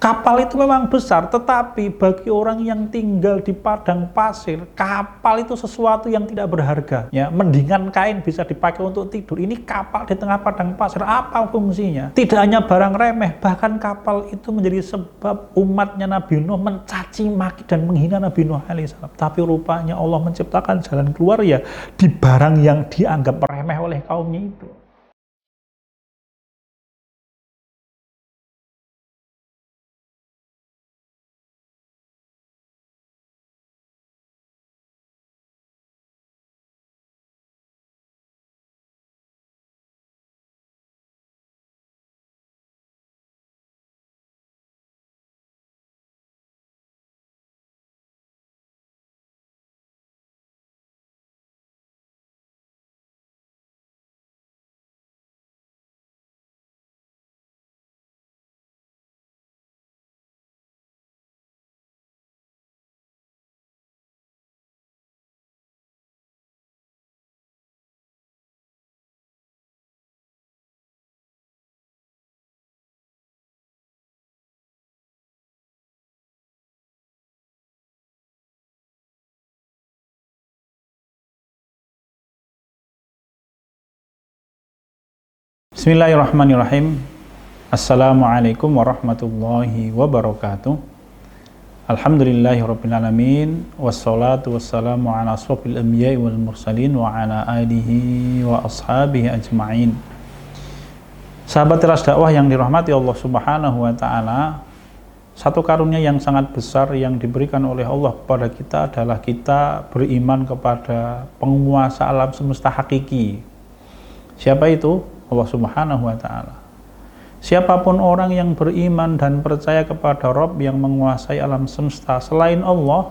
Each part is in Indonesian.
Kapal itu memang besar, tetapi bagi orang yang tinggal di padang pasir, kapal itu sesuatu yang tidak berharga. Ya, mendingan kain bisa dipakai untuk tidur. Ini kapal di tengah padang pasir, apa fungsinya? Tidak hanya barang remeh, bahkan kapal itu menjadi sebab umatnya Nabi Nuh mencaci maki dan menghina Nabi Nuh alaihissalam. Tapi rupanya Allah menciptakan jalan keluar ya di barang yang dianggap remeh oleh kaumnya itu. Bismillahirrahmanirrahim. Assalamualaikum warahmatullahi wabarakatuh. Alhamdulillahirrabbilalamin. Wassalatu wassalamu ala asrofil anbiya'i wal mursalin wa ala alihi wa ashabihi ajma'in. Sahabat Teras Dakwah yang dirahmati Allah subhanahu wa ta'ala, satu karunia yang sangat besar yang diberikan oleh Allah kepada kita adalah kita beriman kepada penguasa alam semesta hakiki. Siapa itu? Allah subhanahu wa ta'ala. Siapapun orang yang beriman dan percaya kepada Rabb yang menguasai alam semesta selain Allah,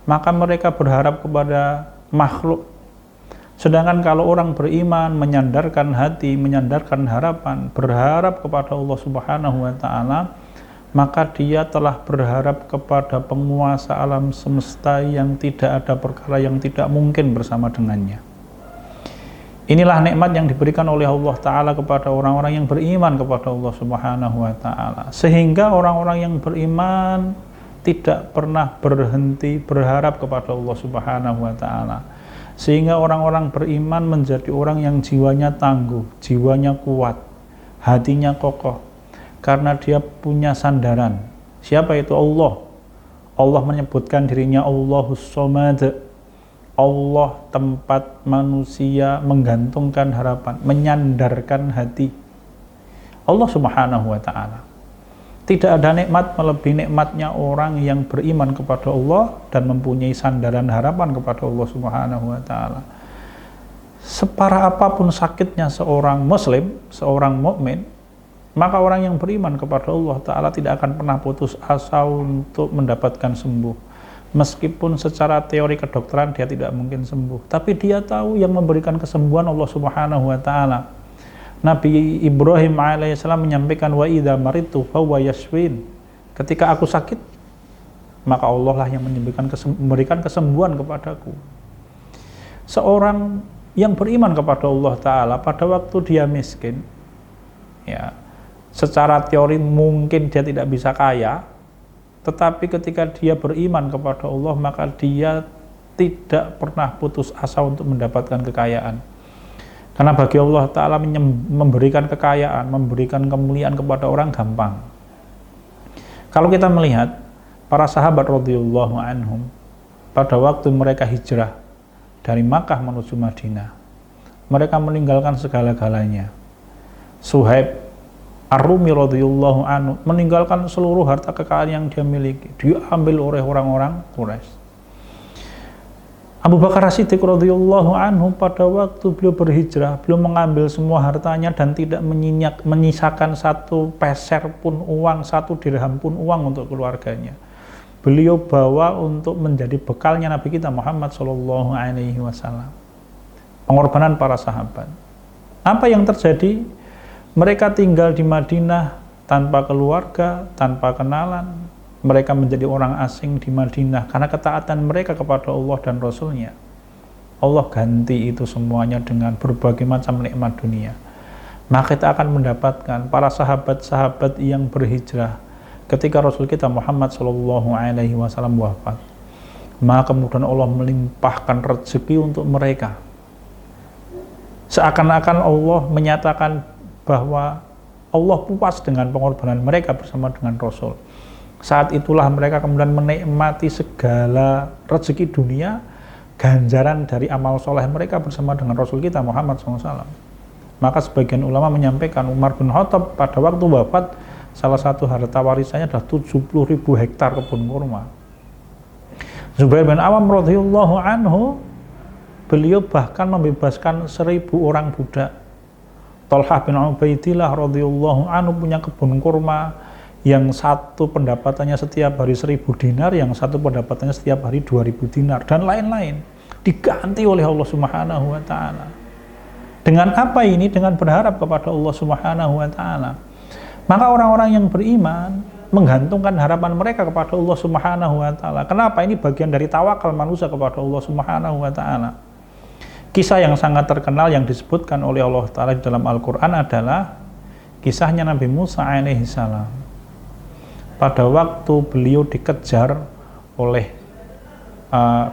maka mereka berharap kepada makhluk. Sedangkan kalau orang beriman, menyandarkan hati, menyandarkan harapan, berharap kepada Allah subhanahu wa ta'ala, maka dia telah berharap kepada penguasa alam semesta yang tidak ada perkara yang tidak mungkin bersama dengannya. Inilah nikmat yang diberikan oleh Allah Ta'ala kepada orang-orang yang beriman kepada Allah Subhanahu wa Ta'ala. Sehingga orang-orang yang beriman tidak pernah berhenti berharap kepada Allah Subhanahu wa Ta'ala. Sehingga orang-orang beriman menjadi orang yang jiwanya tangguh, jiwanya kuat, hatinya kokoh. Karena dia punya sandaran. Siapa itu? Allah. Allah menyebutkan dirinya Allahus Somad. Allah tempat manusia menggantungkan harapan, menyandarkan hati. Allah subhanahu wa ta'ala. Tidak ada nikmat melebihi nikmatnya orang yang beriman kepada Allah dan mempunyai sandaran harapan kepada Allah subhanahu wa ta'ala. Separah apapun sakitnya seorang muslim, seorang mukmin, maka orang yang beriman kepada Allah ta'ala tidak akan pernah putus asa untuk mendapatkan sembuh. Meskipun secara teori kedokteran dia tidak mungkin sembuh, tapi dia tahu yang memberikan kesembuhan Allah subhanahu wa ta'ala. Nabi Ibrahim alaihissalam menyampaikan, wa idza maritu fahuwa yashfin. Ketika aku sakit, maka Allah lah yang memberikan kesembuhan kepadaku. Seorang yang beriman kepada Allah ta'ala pada waktu dia miskin, ya, secara teori mungkin dia tidak bisa kaya, tetapi ketika dia beriman kepada Allah, maka dia tidak pernah putus asa untuk mendapatkan kekayaan. Karena bagi Allah Ta'ala memberikan kekayaan, memberikan kemuliaan kepada orang gampang. Kalau kita melihat para sahabat radhiyallahu anhum pada waktu mereka hijrah dari Makkah menuju Madinah, mereka meninggalkan segala-galanya. Suhaib Ar-Rumi radhiyallahu anhu meninggalkan seluruh harta kekayaan yang dia miliki, diambil oleh orang-orang Quraisy. Abu Bakar As-Siddiq radhiyallahu anhu pada waktu beliau berhijrah, beliau mengambil semua hartanya dan tidak menyisakan satu peser pun uang, satu dirham pun uang untuk keluarganya. Beliau bawa untuk menjadi bekalnya Nabi kita Muhammad sallallahu alaihi wasallam. Pengorbanan para sahabat. Apa yang terjadi? Mereka tinggal di Madinah tanpa keluarga, tanpa kenalan. Mereka menjadi orang asing di Madinah karena ketaatan mereka kepada Allah dan Rasul-Nya. Allah ganti itu semuanya dengan berbagai macam nikmat dunia. Maka kita akan mendapatkan para sahabat-sahabat yang berhijrah ketika Rasul kita Muhammad SAW wafat, maka kemudian Allah melimpahkan rezeki untuk mereka. Seakan-akan Allah menyatakan bahwa Allah puas dengan pengorbanan mereka bersama dengan Rasul. Saat itulah mereka kemudian menikmati segala rezeki dunia, ganjaran dari amal soleh mereka bersama dengan Rasul kita Muhammad SAW. Maka sebagian ulama menyampaikan Umar bin Khattab pada waktu wafat, salah satu harta warisannya adalah 70.000 hektar kebun kurma. Zubair bin Awam radhiyallahu anhu, beliau bahkan membebaskan 1.000 orang budak. Thalhah bin Ubaidillah radhiyallahu anhu punya kebun kurma yang satu pendapatannya setiap hari 1.000 dinar, yang satu pendapatannya setiap hari 2.000 dinar, dan lain-lain, diganti oleh Allah Subhanahu wa Ta'ala. Dengan apa ini? Dengan berharap kepada Allah Subhanahu wa Ta'ala. Maka orang-orang yang beriman menggantungkan harapan mereka kepada Allah Subhanahu wa Ta'ala. Kenapa? Ini bagian dari tawakal manusia kepada Allah Subhanahu wa Ta'ala. Kisah yang sangat terkenal yang disebutkan oleh Allah Ta'ala di dalam Al-Quran adalah kisahnya Nabi Musa alaihissalam. Pada waktu beliau dikejar oleh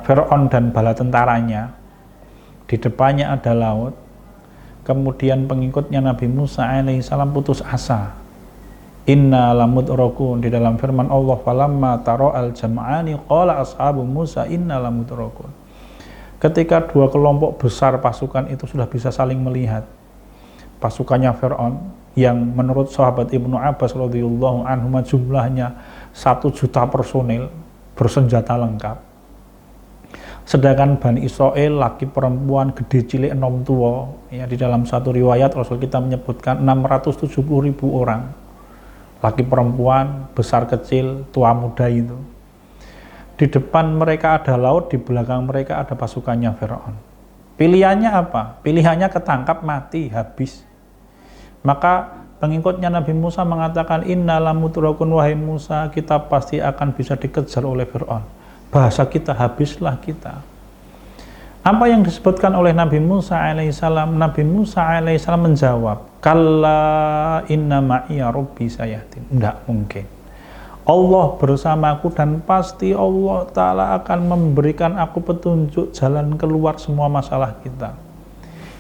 Fir'aun dan bala tentaranya, di depannya ada laut. Kemudian pengikutnya Nabi Musa alaihissalam putus asa. Inna lamudrakun, di dalam firman Allah, falamma tara'al jam'ani qala ashabu Musa inna lamudrakun. Ketika dua kelompok besar pasukan itu sudah bisa saling melihat, pasukannya Fir'aun yang menurut sahabat Ibnu Abbas radhiyallahu anhu jumlahnya 1 juta personil bersenjata lengkap. Sedangkan Bani Israel, laki perempuan, gede cilik, enom tua, ya, di dalam satu riwayat Rasul kita menyebutkan 670.000 orang, laki perempuan, besar kecil, tua muda itu. Di depan mereka ada laut, di belakang mereka ada pasukannya Fir'aun. Pilihannya apa? Pilihannya ketangkap, mati, habis. Maka pengikutnya Nabi Musa mengatakan, inna lamudrakun, wahai Musa, kita pasti akan bisa dikejar oleh Fir'aun. Bahasa kita, habislah kita. Apa yang disebutkan oleh Nabi Musa alaihissalam? Nabi Musa alaihissalam menjawab, kalla inna ma'iya rabbi sayahdin. Tidak mungkin. Allah bersamaku dan pasti Allah Ta'ala akan memberikan aku petunjuk jalan keluar semua masalah kita.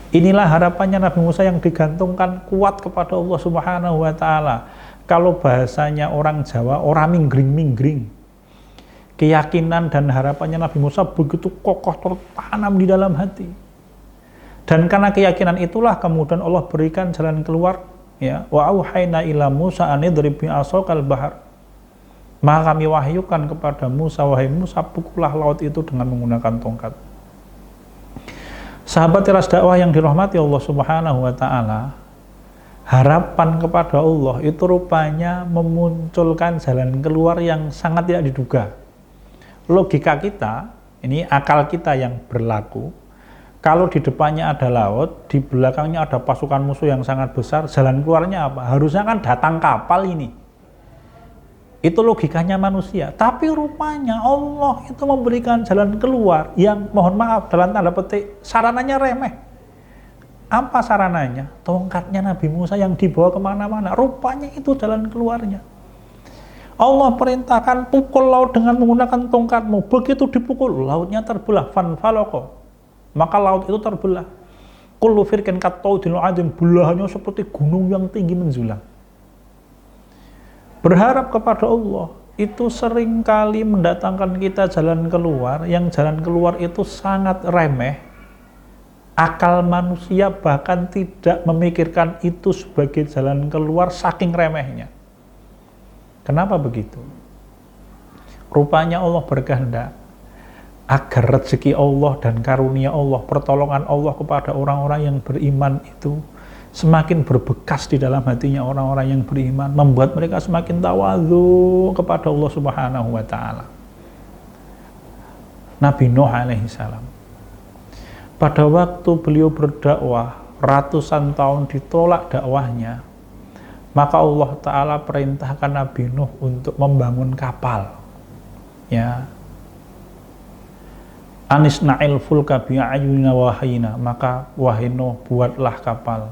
Inilah harapannya Nabi Musa yang digantungkan kuat kepada Allah Subhanahu wa Ta'ala. Kalau bahasanya orang Jawa, orang minggring-minggring. Keyakinan dan harapannya Nabi Musa begitu kokoh tertanam di dalam hati. Dan karena keyakinan itulah kemudian Allah berikan jalan keluar, ya, wa auhayna ila Musa an idrib bi asaqal bahar. Maka kami wahyukan kepada Musa, wahai Musa, pukullah laut itu dengan menggunakan tongkat. Sahabat Tiras Dakwah yang dirahmati Allah Subhanahu wa Ta'ala, harapan kepada Allah itu rupanya memunculkan jalan keluar yang sangat tidak diduga. Logika kita, ini akal kita yang berlaku, kalau di depannya ada laut, di belakangnya ada pasukan musuh yang sangat besar, jalan keluarnya apa? Harusnya kan datang kapal ini. Itu logikanya manusia. Tapi rupanya Allah itu memberikan jalan keluar yang, mohon maaf, dalam tanda petik, sarananya remeh. Apa sarananya? Tongkatnya Nabi Musa yang dibawa kemana-mana. Rupanya itu jalan keluarnya. Allah perintahkan pukul laut dengan menggunakan tongkatmu. Begitu dipukul, lautnya terbelah. Fanfaloko. Maka laut itu terbelah. Kullu firqin kattaudil azim, belahannya seperti gunung yang tinggi menjulang. Berharap kepada Allah itu seringkali mendatangkan kita jalan keluar, yang jalan keluar itu sangat remeh. Akal manusia bahkan tidak memikirkan itu sebagai jalan keluar saking remehnya. Kenapa begitu? Rupanya Allah berkehendak agar rezeki Allah dan karunia Allah, pertolongan Allah kepada orang-orang yang beriman itu semakin berbekas di dalam hatinya orang-orang yang beriman, membuat mereka semakin tawadhu kepada Allah Subhanahu wa Ta'ala. Nabi Nuh alaihissalam, pada waktu beliau berdakwah, ratusan tahun ditolak dakwahnya, maka Allah Ta'ala perintahkan Nabi Nuh untuk membangun kapal. Ya, Anisna'il fulka bi'ayunina wahayina, maka wahai Nuh, buatlah kapal.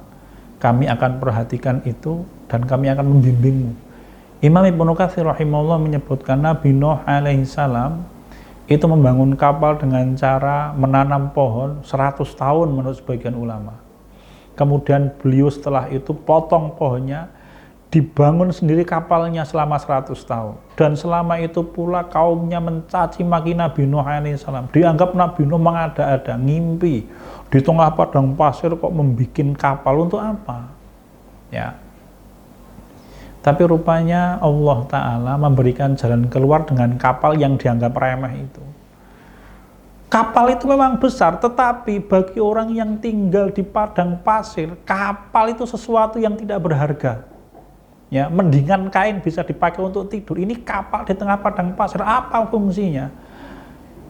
Kami akan perhatikan itu dan kami akan membimbingmu. Imam Ibnu Katsir rahimahullah menyebutkan Nabi Nuh alaihi salam itu membangun kapal dengan cara menanam pohon 100 tahun menurut sebagian ulama. Kemudian beliau setelah itu potong pohonnya, dibangun sendiri kapalnya selama 100 tahun. Dan selama itu pula kaumnya mencaci maki Nabi Nuh alaihissalam. Dianggap Nabi Nuh mengada-ada, ngimpi. Di tengah padang pasir kok membikin kapal untuk apa? Ya. Tapi rupanya Allah Ta'ala memberikan jalan keluar dengan kapal yang dianggap remeh itu. Kapal itu memang besar, tetapi bagi orang yang tinggal di padang pasir, kapal itu sesuatu yang tidak berharga. Ya, mendingan kain bisa dipakai untuk tidur. Ini kapal di tengah padang pasir, apa fungsinya?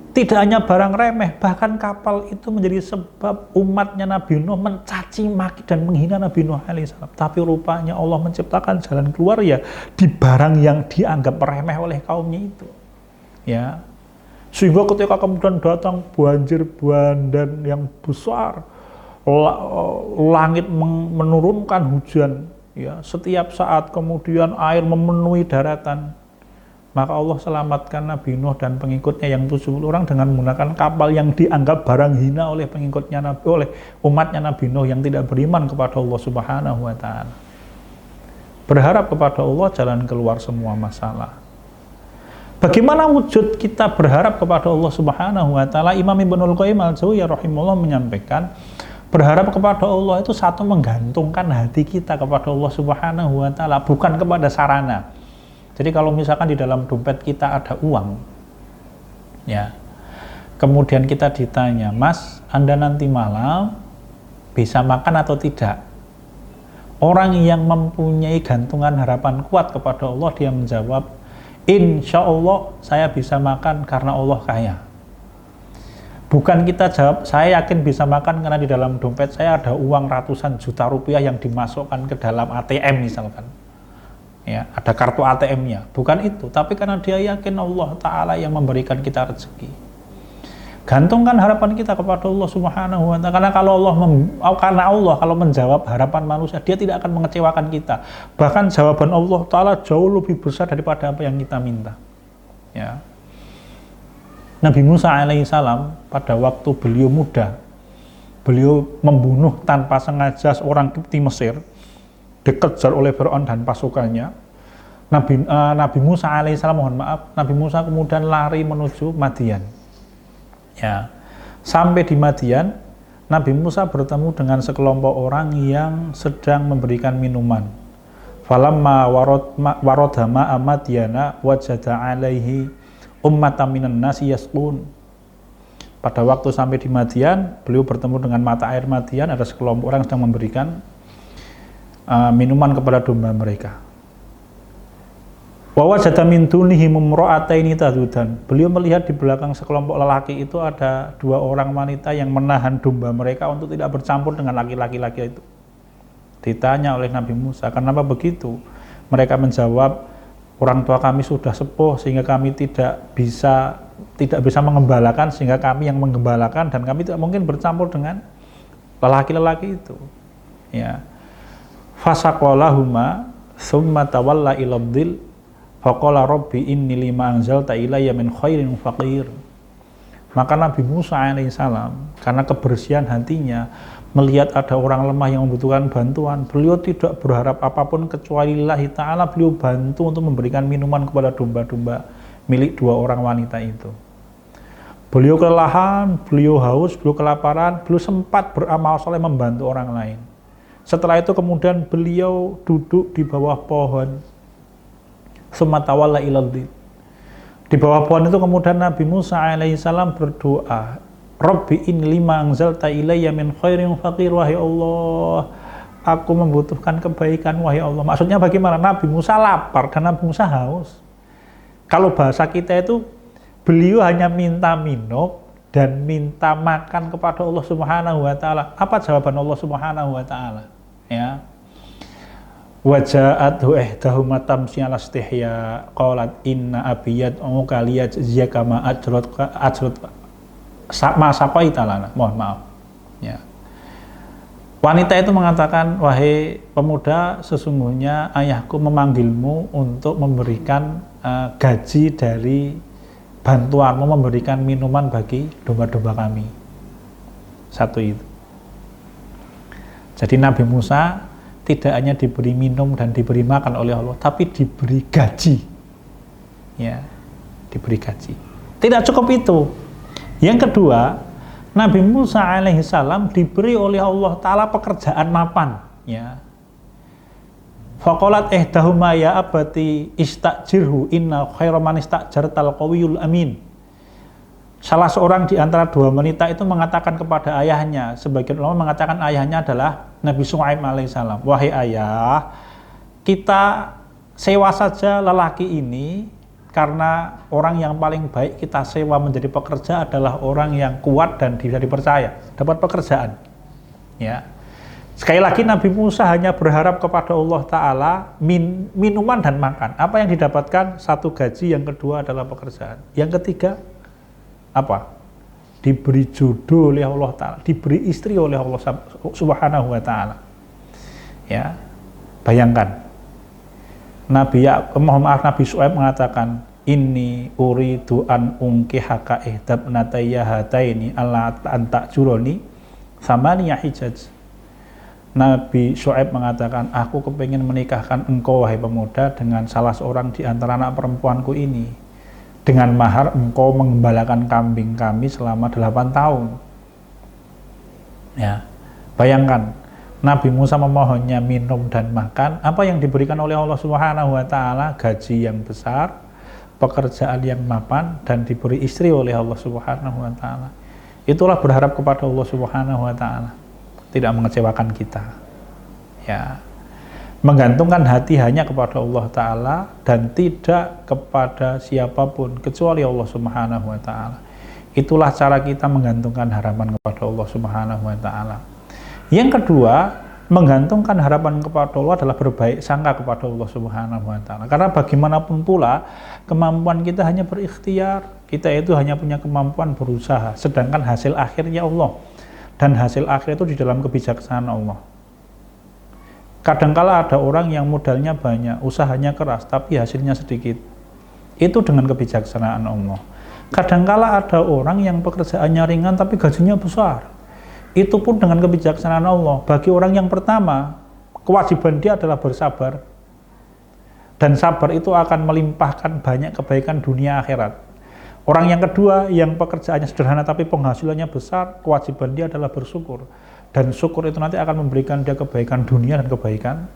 Tidak hanya barang remeh, bahkan kapal itu menjadi sebab umatnya Nabi Nuh mencaci maki dan menghina Nabi Nuh alaihissalam. Tapi rupanya Allah menciptakan jalan keluar ya di barang yang dianggap remeh oleh kaumnya itu. Ya. Sehingga ketika kemudian datang banjir bandang yang besar, langit menurunkan hujan, ya, setiap saat kemudian air memenuhi daratan, maka Allah selamatkan Nabi Nuh dan pengikutnya yang 70 orang dengan menggunakan kapal yang dianggap barang hina oleh pengikutnya Nabi, oleh umatnya Nabi Nuh yang tidak beriman kepada Allah Subhanahu wa Ta'ala. Berharap kepada Allah jalan keluar semua masalah. Bagaimana wujud kita berharap kepada Allah Subhanahu wa Ta'ala? Imam Ibnul Qayyim al-Jauziyah rahimahullah menyampaikan, berharap kepada Allah itu satu, menggantungkan hati kita kepada Allah Subhanahu wa Ta'ala, bukan kepada sarana. Jadi kalau misalkan di dalam dompet kita ada uang, ya, kemudian kita ditanya, Mas, Anda nanti malam bisa makan atau tidak? Orang yang mempunyai gantungan harapan kuat kepada Allah, dia menjawab, Insya Allah saya bisa makan karena Allah kaya. Bukan kita jawab, saya yakin bisa makan karena di dalam dompet saya ada uang ratusan juta rupiah yang dimasukkan ke dalam ATM misalkan. Ya, ada kartu ATM-nya. Bukan itu, tapi karena dia yakin Allah Ta'ala yang memberikan kita rezeki. Gantungkan harapan kita kepada Allah Subhanahu wa Ta'ala. Karena Allah kalau menjawab harapan manusia, dia tidak akan mengecewakan kita. Bahkan jawaban Allah Ta'ala jauh lebih besar daripada apa yang kita minta. Ya. Nabi Musa alaihissalam pada waktu beliau muda, beliau membunuh tanpa sengaja seorang Kipti Mesir, dikejar oleh Fir'aun dan pasukannya. Nabi Musa alaihissalam, Nabi Musa kemudian lari menuju Madian. Ya, sampai di Madian, Nabi Musa bertemu dengan sekelompok orang yang sedang memberikan minuman. Falamma warodama Madiana wajada alaihi ummatan minan nasi yasqun. Pada waktu sampai di Madian, beliau bertemu dengan mata air Madian, ada sekelompok orang sedang memberikan minuman kepada domba mereka. Wa wajada min dunihim imra'ataini tadudan. Beliau melihat di belakang sekelompok lelaki itu ada dua orang wanita yang menahan domba mereka untuk tidak bercampur dengan laki-laki itu. Ditanya oleh Nabi Musa, kenapa begitu? Mereka menjawab, orang tua kami sudah sepuh sehingga kami tidak bisa mengembalakan, sehingga kami yang menggembalakan dan kami tidak mungkin bercampur dengan lelaki-lelaki itu. Ya. Fasaqalahuma tsumma tawalla ila dhil faqala rabbi inni lima anzalta ilayya min khairin faqir. Maka Nabi Musa alaihissalam karena kebersihan hatinya, melihat ada orang lemah yang membutuhkan bantuan, beliau tidak berharap apapun kecuali lillahi ta'ala, beliau bantu untuk memberikan minuman kepada domba-domba milik dua orang wanita itu. Beliau kelelahan, beliau haus, beliau kelaparan, beliau sempat beramal soleh membantu orang lain. Setelah itu kemudian beliau duduk di bawah pohon, sumatawalla iladhi. Di bawah pohon itu kemudian Nabi Musa alaihissalam berdoa, Rabbi in lima anzalta ilayya min khairin faqir. Wahai Allah, aku membutuhkan kebaikan, wahai Allah. Maksudnya bagaimana? Nabi Musa lapar dan Nabi Musa haus. Kalau bahasa kita itu, beliau hanya minta minum dan minta makan kepada Allah Subhanahu wa Ta'ala. Apa jawaban Allah Subhanahu wa Ta'ala? Ya. Waja'athu ihdahuma tamshi 'ala istihya qalat inna abi yad'uka liyajziyaka ma ajrat ma saqaita lana. Mohon maaf. Ya. Wanita itu mengatakan, wahai pemuda, sesungguhnya ayahku memanggilmu untuk memberikan gaji dari bantuanmu, memberikan minuman bagi domba-domba kami. Satu itu. Jadi Nabi Musa tidak hanya diberi minum dan diberi makan oleh Allah, tapi diberi gaji. Ya, diberi gaji. Tidak cukup itu. Yang kedua, Nabi Musa alaihissalam diberi oleh Allah Ta'ala pekerjaan mapan. Ya. Faqalat ihdahuma ya abati istajirhu inna khairaman istajartal qawiyul amin. Salah seorang di antara dua wanita itu mengatakan kepada ayahnya, sebagian ulama mengatakan ayahnya adalah Nabi Syuaib alaihissalam, wahai ayah, kita sewa saja lelaki ini, karena orang yang paling baik kita sewa menjadi pekerja adalah orang yang kuat dan bisa dipercaya, dapat pekerjaan. Ya. Sekali lagi Nabi Musa hanya berharap kepada Allah Ta'ala minuman dan makan. Apa yang didapatkan? Satu gaji, yang kedua adalah pekerjaan. Yang ketiga apa? Diberi jodoh oleh Allah Ta'ala, diberi istri oleh Allah Subhanahu wa Ta'ala. Ya. Bayangkan. Nabi Syuaib mengatakan, inni uridu an unkihaka ihdabnatayya hataini alla anta juroni thamaniya hijaj. Nabi Syuaib mengatakan, aku kepingin menikahkan engkau wahai pemuda dengan salah seorang di antara anak perempuanku ini, dengan mahar engkau mengembalakan kambing kami selama 8 tahun. Ya, bayangkan Nabi Musa memohonnya minum dan makan, apa yang diberikan oleh Allah Subhanahu wa Ta'ala? Gaji yang besar, pekerjaan yang mapan, dan diberi istri oleh Allah Subhanahu wa Ta'ala. Itulah berharap kepada Allah Subhanahu wa Ta'ala, tidak mengecewakan kita. Ya. Menggantungkan hati hanya kepada Allah Ta'ala dan tidak kepada siapapun kecuali Allah Subhanahu wa Ta'ala. Itulah cara kita menggantungkan harapan kepada Allah Subhanahu wa Ta'ala. Yang kedua, menggantungkan harapan kepada Allah adalah berbaik sangka kepada Allah Subhanahu wa Ta'ala. Karena bagaimanapun pula, kemampuan kita hanya berikhtiar, kita itu hanya punya kemampuan berusaha, sedangkan hasil akhirnya Allah. Dan hasil akhir itu di dalam kebijaksanaan Allah. Kadangkala ada orang yang modalnya banyak, usahanya keras, tapi hasilnya sedikit. Itu dengan kebijaksanaan Allah. Kadangkala ada orang yang pekerjaannya ringan, tapi gajinya besar. Itu pun dengan kebijaksanaan Allah. Bagi orang yang pertama, kewajiban dia adalah bersabar. Dan sabar itu akan melimpahkan banyak kebaikan dunia akhirat. Orang yang kedua, yang pekerjaannya sederhana tapi penghasilannya besar, kewajiban dia adalah bersyukur. Dan syukur itu nanti akan memberikan dia kebaikan dunia dan kebaikan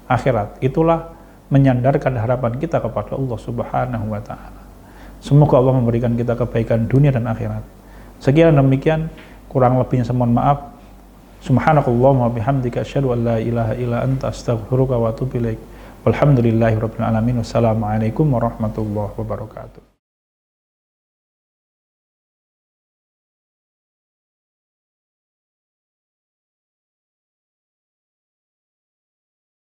akhirat. Itulah menyandarkan harapan kita kepada Allah Subhanahu wa Ta'ala. Semoga Allah memberikan kita kebaikan dunia dan akhirat. Sekian dan demikian, kurang lebihnya saya mohon maaf. Subhanakallahumma wa bihamdika asyhadu an la ilaha illa anta astaghfiruka wa atubu ilaik. Walhamdulillahirabbil alamin. Wassalamualaikum warahmatullahi wabarakatuh.